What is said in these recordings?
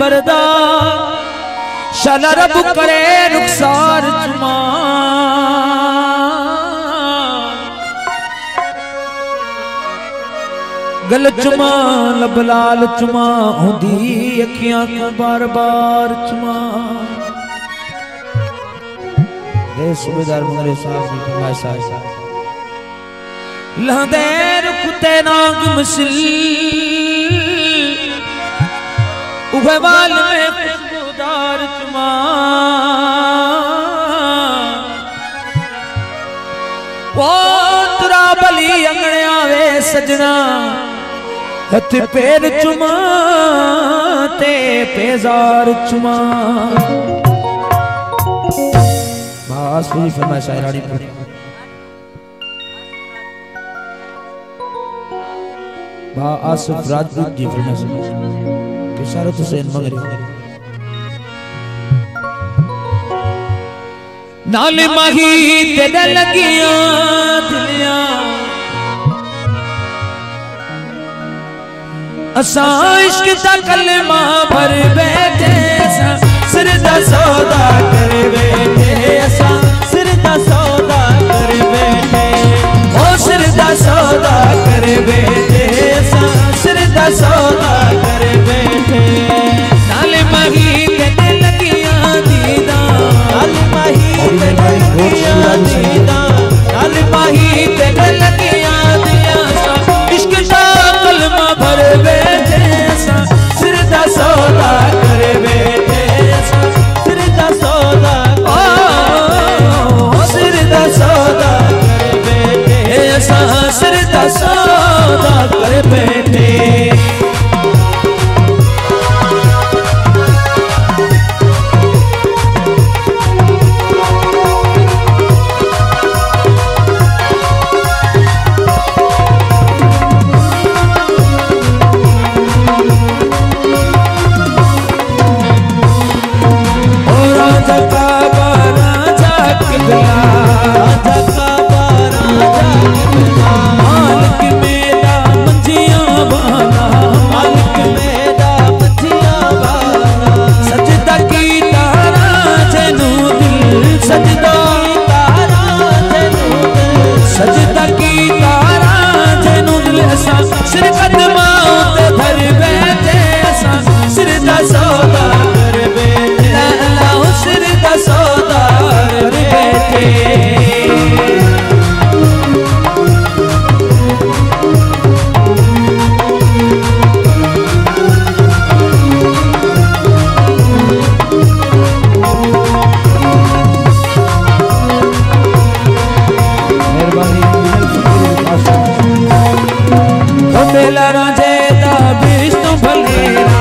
बरदार शाला रब करे रुखसार चुमा गल चुमा लब लाल चुमा होंदी अखियां को बार बार चुमा। सूबेदार मंगरे साहब की फरमाइश है लहदे रुखते नाग मसिल उगवाल में खुशबूदार चुमा वो तुरा बली अंगने आवे सजना हथ पैर चुमा ते पेजार चुमा। आसफी फरमाइश है रानी पर बा आसफ राजपूत जी फरमाइश बिशारत हुसैन मगरी नाल माही तेरे लगियां दिलियां असा इश्क दा कलमा भर बैठे सिर दा सौदा कर बैठे असा सिर दा सौदा कर बैठे ओ सिर दा सौदा कर बैठे असा सिर दा सौदा कर बैठे। नाल माही तेरे लगियां दीदा नाल माही तेरे लगियां दीदा नाल माही तेरे लगियां दिया इश्क दा कलमा भर बैठे असा सिर दा सौदा कर बैठे सिर दा सौदा सिर दा सौदा कर बैठे सिर दा सौदा कर बैठे। सिर कदमा ते धर बैठे सिर दा सौदा कर बैठे सिर दा सौदा कर बैठे। बेला राजे दा बिस्त भलेरा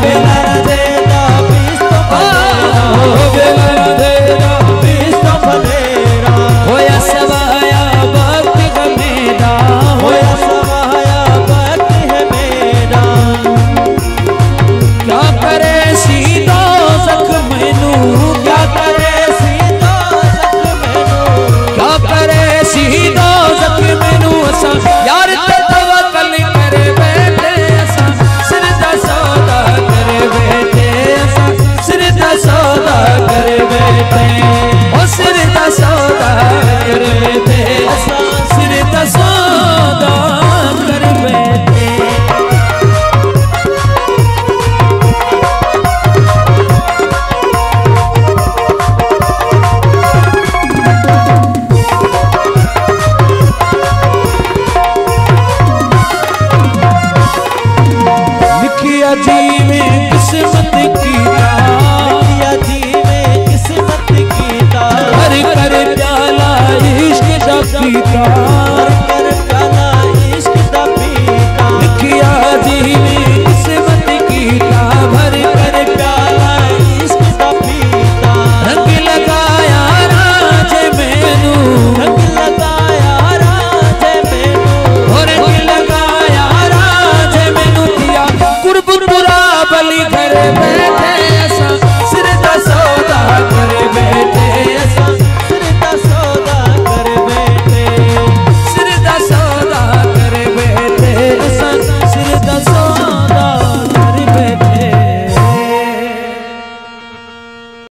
बेला राजे दा बिस्त भलेरा बेला राजे दा बिस्त भलेरा होया सवाया वक्त है मेरा होया सवाया वक्त है मेरा क्या करे सीधा जख्म मैनू क्या करे सीधा जख्म मैनू क्या करे सीधा जख्म मैनू असा यार सौदा कर बैठे सिर दा सौदा कर बैठे। लिखिया जी में किस्मत